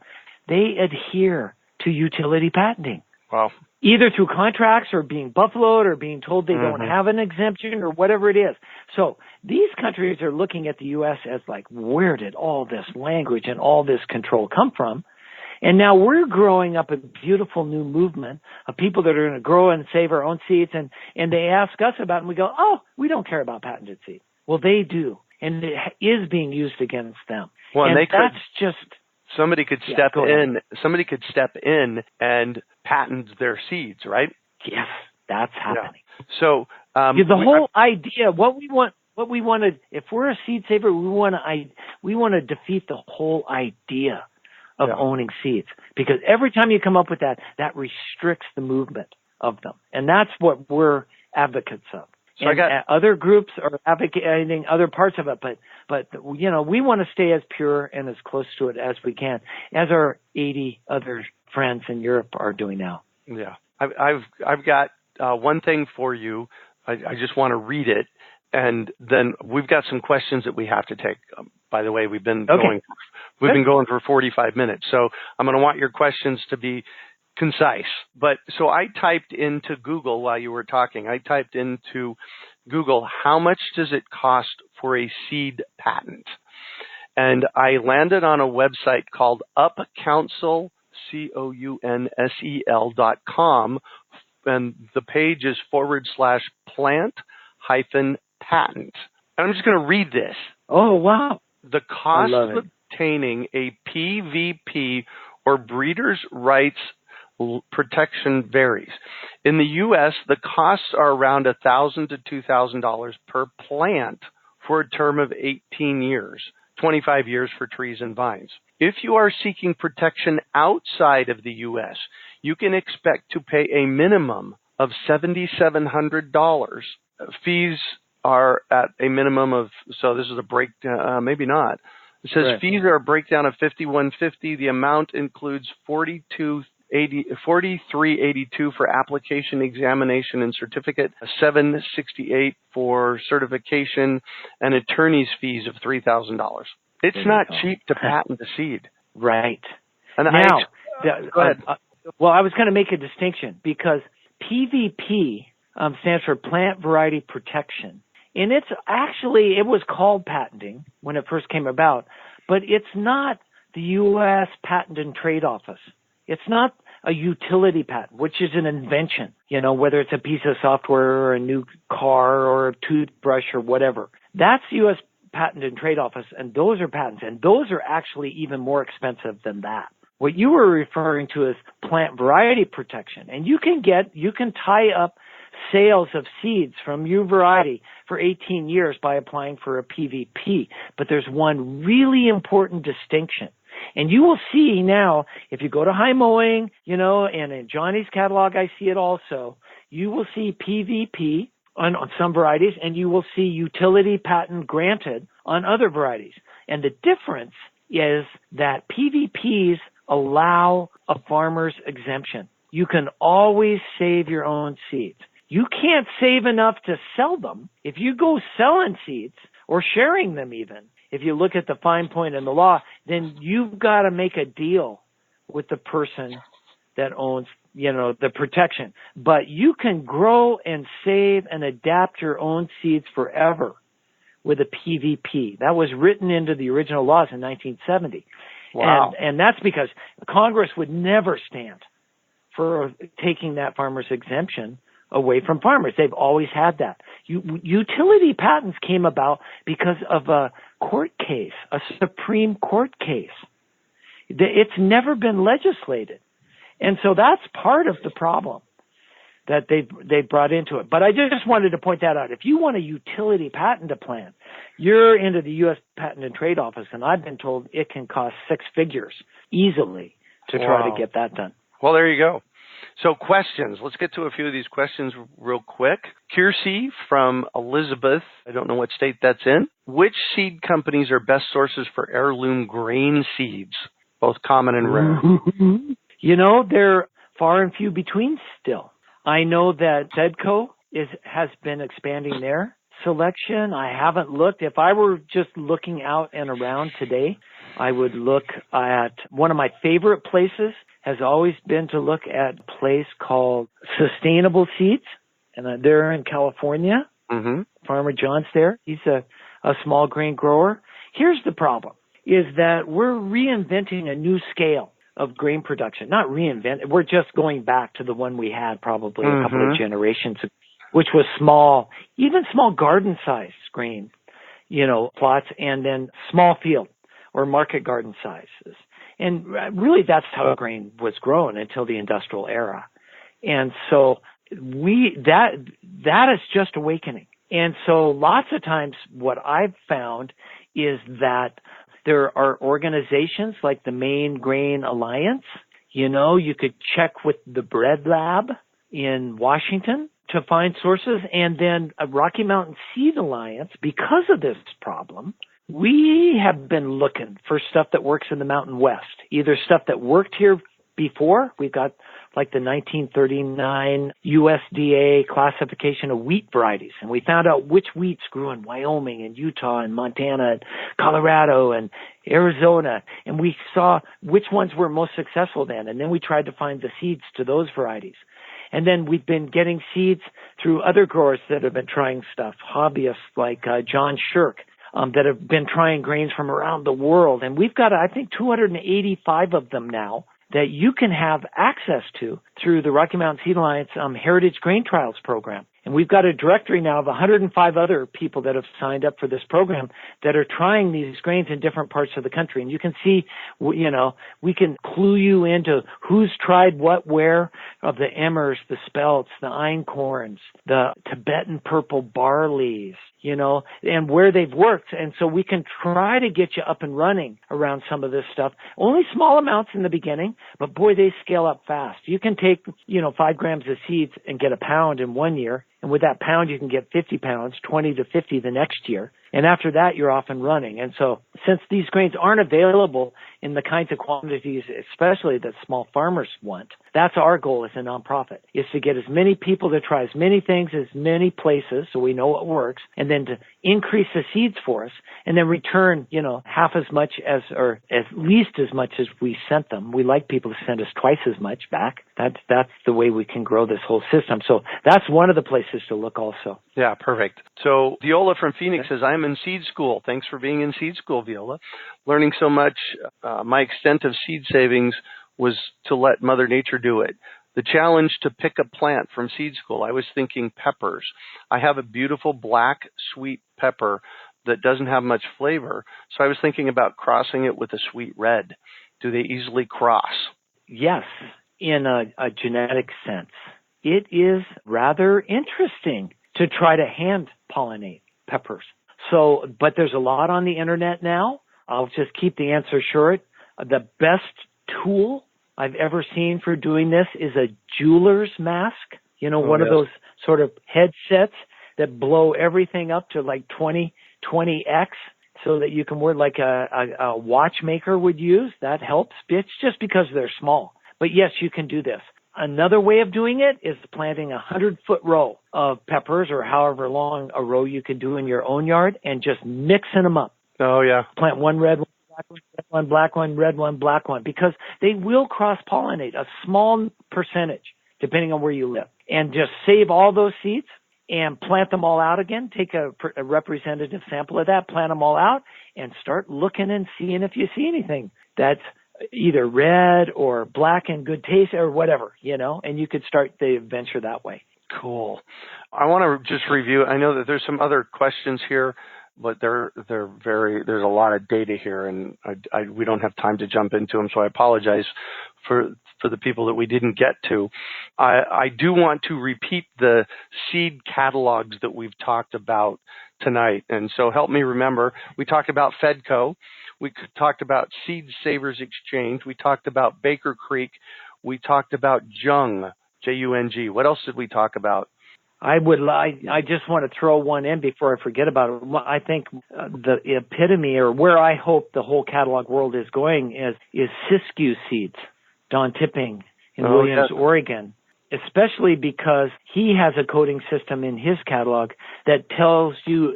they adhere to utility patenting. Wow. either through contracts or being buffaloed or being told they don't have an exemption or whatever it is. So these countries are looking at the U.S. as like, where did all this language and all this control come from? And now we're growing up a beautiful new movement of people that are going to grow and save our own seeds. And they ask us about it, and we go, oh, we don't care about patented seed. Well, they do. And it is being used against them. Well, and that's just... Somebody could step in. Somebody could step in and patent their seeds, right? Yes, that's happening. Yeah. So the whole idea, what we want to, if we're a seed saver, we want to defeat the whole idea of owning seeds, because every time you come up with that restricts the movement of them, and that's what we're advocates of. So and other groups are advocating other parts of it, but we want to stay as pure and as close to it as we can, as our 80 other friends in Europe are doing now. Yeah, I've got one thing for you. I just want to read it, and then we've got some questions that we have to take. By the way, we've been going for 45 minutes, so I'm going to want your questions to be concise. But so I typed into Google while you were talking. I typed into Google, how much does it cost for a seed patent? And I landed on a website called UpCounsel, COUNSEL.com, and the page is /plant-patent. And I'm just going to read this. Oh, wow. The cost of obtaining a PVP or breeder's rights protection varies. In the U.S., the costs are around $1,000 to $2,000 per plant for a term of 18 years, 25 years for trees and vines. If you are seeking protection outside of the U.S., you can expect to pay a minimum of $7,700. Fees are at a minimum of, so this is a breakdown, maybe not. It says fees are a breakdown of $5,150. The amount includes $43.82 for application, examination, and certificate, $768 for certification, and attorney's fees of $3,000. It's not cheap to patent a seed. Right. And go ahead. Well, I was going to make a distinction, because PVP stands for Plant Variety Protection. And it was called patenting when it first came about, but it's not the U.S. Patent and Trade Office. It's not a utility patent, which is an invention, whether it's a piece of software or a new car or a toothbrush or whatever. That's the U.S. Patent and Trade Office, and those are patents, and those are actually even more expensive than that. What you were referring to is plant variety protection, and you can tie up sales of seeds from your variety for 18 years by applying for a PVP. But there's one really important distinction. And you will see now, if you go to High Mowing, and in Johnny's catalog, I see it also, you will see PVP on some varieties, and you will see utility patent granted on other varieties. And the difference is that PVPs allow a farmer's exemption. You can always save your own seeds. You can't save enough to sell them. If you go selling seeds or sharing them even, if you look at the fine point in the law, then you've got to make a deal with the person that owns, the protection. But you can grow and save and adapt your own seeds forever with a PVP. That was written into the original laws in 1970. Wow. And that's because Congress would never stand for taking that farmer's exemption away from farmers. They've always had that. Utility patents came about because of a court case, a Supreme Court case. It's never been legislated. And so that's part of the problem that they brought into it. But I just wanted to point that out. If you want a utility patent to plant, you're into the U.S. Patent and Trade Office, and I've been told it can cost six figures easily to try to get that done. Well, there you go. So questions. Let's get to a few of these questions real quick. Kiersey from Elizabeth. I don't know what state that's in. Which seed companies are best sources for heirloom grain seeds, both common and rare? They're far and few between still. I know that Zedco has been expanding their selection. I haven't looked. If I were just looking out and around today, I would look at one of my favorite places has always been to look at a place called Sustainable Seeds, and they're in California. Mm-hmm. Farmer John's there. He's a small grain grower. Here's the problem, is that we're reinventing a new scale of grain production. Not reinvent, we're just going back to the one we had probably a couple of generations ago, which was small, even small garden-sized grain, plots, and then small field or market garden sizes. And really that's how grain was grown until the industrial era. And so that is just awakening. And so lots of times what I've found is that there are organizations like the Maine Grain Alliance. You could check with the Bread Lab in Washington to find sources, and then a Rocky Mountain Seed Alliance. Because of this problem, we have been looking for stuff that works in the Mountain West, either stuff that worked here before. We've got like the 1939 USDA classification of wheat varieties, and we found out which wheats grew in Wyoming and Utah and Montana and Colorado and Arizona, and we saw which ones were most successful then, and then we tried to find the seeds to those varieties. And then we've been getting seeds through other growers that have been trying stuff, hobbyists like John Shirk, that have been trying grains from around the world. And we've got, I think, 285 of them now that you can have access to through the Rocky Mountain Seed Alliance Heritage Grain Trials program. And we've got a directory now of 105 other people that have signed up for this program that are trying these grains in different parts of the country. And you can see, we can clue you into who's tried what where, of the emmers, the spelts, the einkorns, the Tibetan purple barleys, and where they've worked. And so we can try to get you up and running around some of this stuff. Only small amounts in the beginning, but boy, they scale up fast. You can take, 5 grams of seeds and get a pound in 1 year. And with that pound, you can get 50 pounds, 20 to 50 the next year. And after that, you're off and running. And so since these grains aren't available in the kinds of quantities, especially that small farmers want, that's our goal as a nonprofit, is to get as many people to try as many things, as many places, so we know what works, and then to increase the seeds for us, and then return, half as much or at least as much as we sent them. We like people to send us twice as much back. That's the way we can grow this whole system. So that's one of the places to look also. Yeah, perfect. So Viola from Phoenix says, I'm in seed school. Thanks for being in seed school, Viola. Learning so much. My extent of seed savings was to let Mother Nature do it. The challenge to pick a plant from seed school, I was thinking peppers. I have a beautiful black sweet pepper that doesn't have much flavor, so I was thinking about crossing it with a sweet red. Do they easily cross? Yes, in a genetic sense. It is rather interesting to try to hand pollinate peppers. So, but there's a lot on the internet now. I'll just keep the answer short. The best tool I've ever seen for doing this is a jeweler's mask. One of those sort of headsets that blow everything up to like 20x so that you can wear like a watchmaker would use. That helps. It's just because they're small. But yes, you can do this. Another way of doing it is planting a 100-foot row of peppers, or however long a row you can do in your own yard, and just mixing them up. Oh, yeah. Plant one red one, black one, red one, black one, red one, black one, because they will cross-pollinate a small percentage, depending on where you live. And just save all those seeds and plant them all out again. Take a representative sample of that, plant them all out, and start looking and seeing if you see anything that's either red or black and good taste or whatever, and you could start the adventure that way. Cool. I want to just review. I know that there's some other questions here, but there's a lot of data here, and we don't have time to jump into them, so I apologize for the people that we didn't get to. I do want to repeat the seed catalogs that we've talked about tonight, and so help me remember. We talked about Fedco. We talked about Seed Savers Exchange. We talked about Baker Creek. We talked about Jung, Jung. What else did we talk about? I just want to throw one in before I forget about it. I think the epitome, or where I hope the whole catalog world is going, is Siskiyou Seeds, Don Tipping in Williams, Oregon, especially because he has a coding system in his catalog that tells you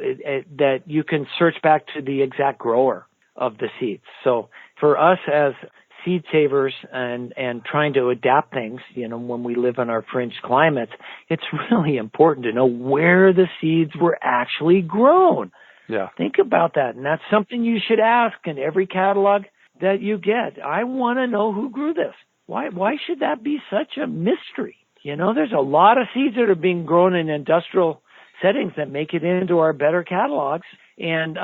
that you can search back to the exact grower of the seeds. So for us as seed savers and trying to adapt things, when we live in our fringe climates, it's really important to know where the seeds were actually grown. Yeah. Think about that. And that's something you should ask in every catalog that you get. I want to know who grew this. Why should that be such a mystery? There's a lot of seeds that are being grown in industrial settings that make it into our better catalogs. And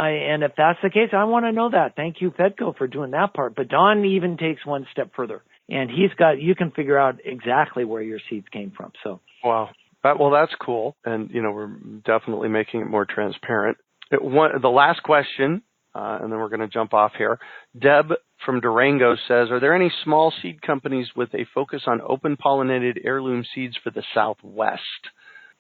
if that's the case, I want to know that. Thank you, Fedco, for doing that part. But Don even takes one step further, and you can figure out exactly where your seeds came from. So wow, that's cool, and we're definitely making it more transparent. The last question, and then we're going to jump off here. Deb from Durango says, "Are there any small seed companies with a focus on open pollinated heirloom seeds for the Southwest?"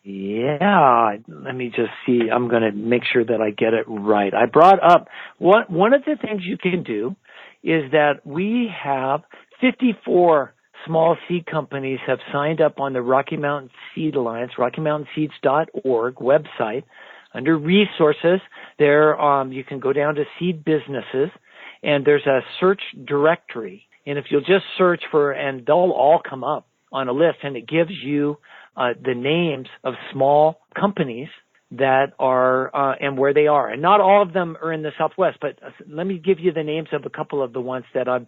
Yeah, let me just see. I'm going to make sure that I get it right. I brought up one of the things you can do is that we have 54 small seed companies have signed up on the Rocky Mountain Seed Alliance, RockyMountainSeeds.org website. Under resources, there you can go down to seed businesses, and there's a search directory. And if you'll just search and they'll all come up on a list, and it gives you the names of small companies that are and where they are. And not all of them are in the Southwest, but let me give you the names of a couple of the ones that I'm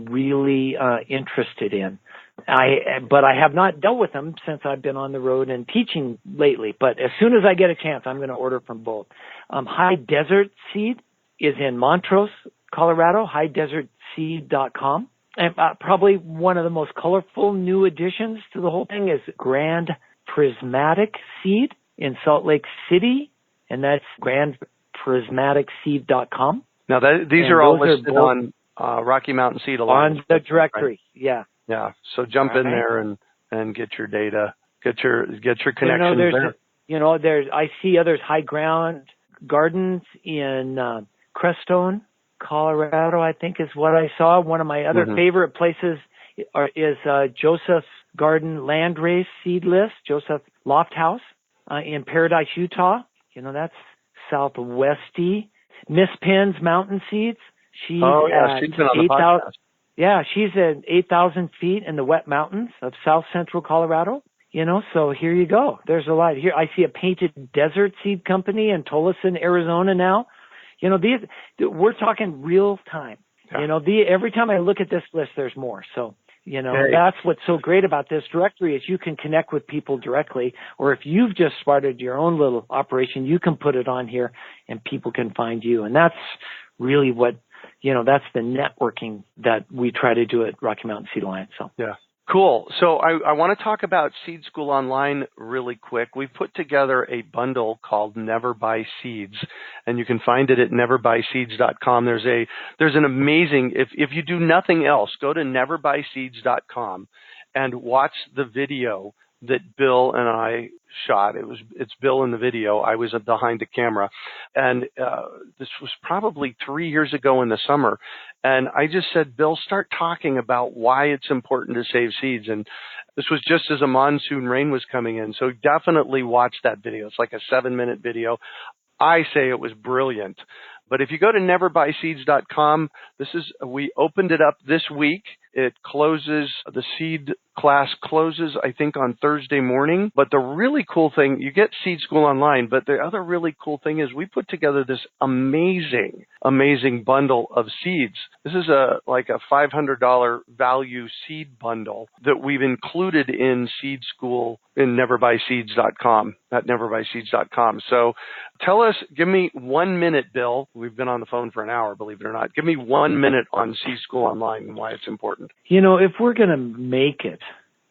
really interested in. But I have not dealt with them since I've been on the road and teaching lately. But as soon as I get a chance, I'm going to order from both. High Desert Seed is in Montrose, Colorado, highdesertseed.com. And probably one of the most colorful new additions to the whole thing is Grand Prismatic Seed in Salt Lake City, and that's grandprismaticseed.com. Now, these are all listed on Rocky Mountain Seed Alliance. On the directory, right? Yeah. Yeah, so jump in there and get your data, get your connections there. I see others, High Ground Gardens in Crestone, Colorado, I think is what I saw. One of my other favorite places is Joseph's Garden Landrace Seed List, Joseph Lofthouse in Paradise, Utah. That's southwesty. Miss Penn's Mountain Seeds. She's been on the podcast. Yeah, she's at 8,000 feet in the wet mountains of south central Colorado. So here you go. There's a lot here. I see a Painted Desert Seed Company in Tolleson, Arizona now. We're talking real time. Yeah. Every time I look at this list, there's more. So, that's what's so great about this directory is you can connect with people directly, or if you've just started your own little operation, you can put it on here and people can find you. And that's really what, that's the networking that we try to do at Rocky Mountain Seed Alliance. So, yeah. Cool. So I want to talk about Seed School Online really quick. We've put together a bundle called Never Buy Seeds, and you can find it at neverbuyseeds.com. There's an amazing, if you do nothing else, go to neverbuyseeds.com and watch the video that Bill and I shot. It's Bill in the video. I was behind the camera, and this was probably 3 years ago in the summer. And I just said, Bill, start talking about why it's important to save seeds. And this was just as a monsoon rain was coming in. So definitely watch that video. It's like a 7-minute video. I say it was brilliant. But if you go to neverbuyseeds.com, we opened it up this week. It closes, the seed class closes, I think, on Thursday morning. But the really cool thing, you get Seed School Online, but the other really cool thing is we put together this amazing bundle of seeds. This is like a $500 value seed bundle that we've included in Seed School in neverbuyseeds.com, at neverbuyseeds.com. So give me 1 minute, Bill. We've been on the phone for an hour, believe it or not. Give me 1 minute on Seed School Online and why it's important. If we're going to make it,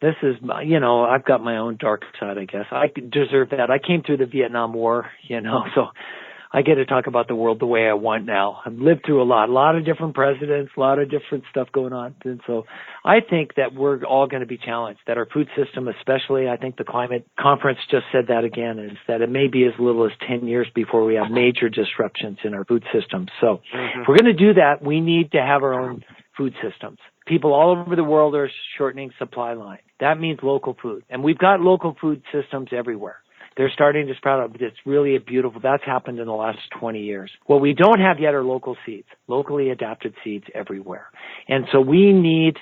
this is, I've got my own dark side, I guess. I deserve that. I came through the Vietnam War, so I get to talk about the world the way I want now. I've lived through a lot of different presidents, a lot of different stuff going on. And so I think that we're all going to be challenged, that our food system especially, I think the climate conference just said that again, is that it may be as little as 10 years before we have major disruptions in our food system. So if we're going to do that, we need to have our own food systems. People all over the world are shortening supply line. That means local food. And we've got local food systems everywhere. they're starting to sprout up. It's really that's happened in the last 20 years. What we don't have yet are local seeds, locally adapted seeds everywhere. And so we need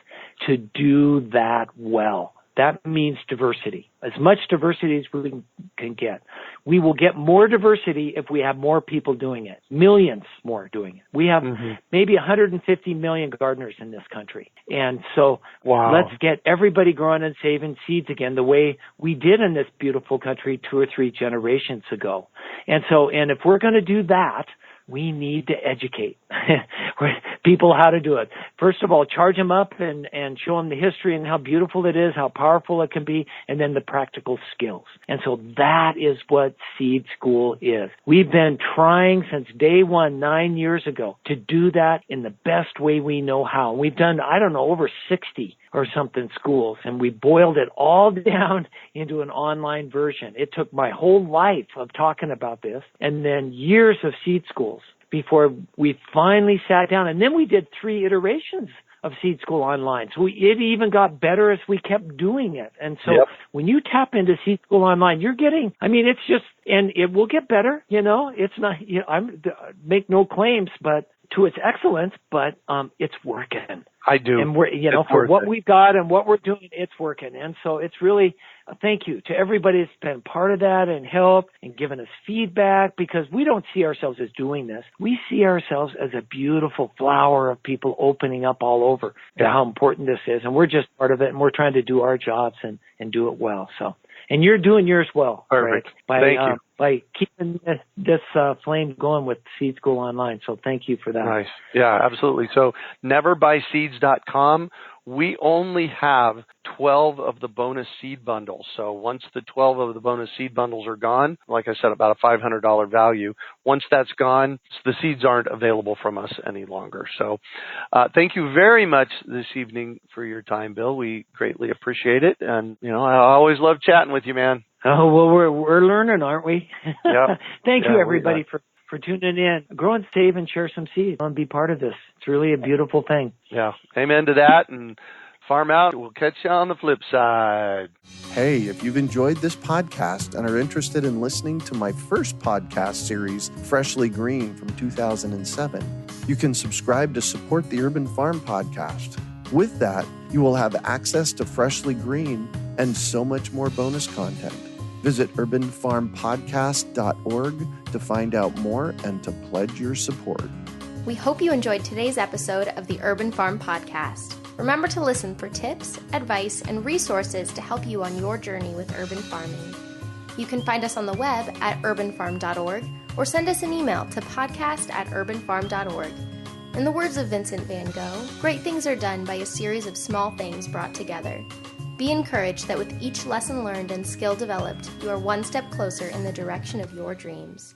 to do that well. That means diversity, as much diversity as we can get. We will get more diversity if we have more people doing it, millions more doing it. We have maybe 150 million gardeners in this country. And so let's get everybody growing and saving seeds again the way we did in this beautiful country 2 or 3 generations ago. And if we're going to do that, we need to educate people how to do it. First of all, charge them up and show them the history and how beautiful it is, how powerful it can be, and then the practical skills. And so that is what Seed School is. We've been trying since day one, 9 years ago, to do that in the best way we know how. We've done, over 60 or something schools, and we boiled it all down into an online version. It took my whole life of talking about this and then years of seed schools before we finally sat down. And then we did 3 iterations of Seed School online. So it even got better as we kept doing it. And so when you tap into Seed School online, you're getting, it's just, and it will get better, it's not, I make no claims, but to its excellence, but it's working. I do. And we're, for what we've got and what we're doing, it's working. And so it's really a thank you to everybody that's been part of that and helped and given us feedback, because we don't see ourselves as doing this. We see ourselves as a beautiful flower of people opening up all over to how important this is. And we're just part of it, and we're trying to do our jobs and do it well. So, and you're doing yours well. Perfect. Right? Thank you. By keeping this flame going with Seed School Online. So thank you for that. Nice. Yeah, absolutely. So neverbuyseeds.com. We only have 12 of the bonus seed bundles. So once the 12 of the bonus seed bundles are gone, like I said, about a $500 value, once that's gone, the seeds aren't available from us any longer. So thank you very much this evening for your time, Bill. We greatly appreciate it. And, I always love chatting with you, man. Oh, well, we're learning, aren't we? Yeah. Thank you, everybody, for tuning in. Grow and save and share some seeds and be part of this. It's really a beautiful thing. Yeah. Amen to that. And farm out. We'll catch you on the flip side. Hey, if you've enjoyed this podcast and are interested in listening to my first podcast series, Freshly Green from 2007, you can subscribe to support the Urban Farm Podcast. With that, you will have access to Freshly Green and so much more bonus content. Visit urbanfarmpodcast.org to find out more and to pledge your support. We hope you enjoyed today's episode of the Urban Farm Podcast. Remember to listen for tips, advice, and resources to help you on your journey with urban farming. You can find us on the web at urbanfarm.org or send us an email to podcast@urbanfarm.org. In the words of Vincent van Gogh, great things are done by a series of small things brought together. Be encouraged that with each lesson learned and skill developed, you are one step closer in the direction of your dreams.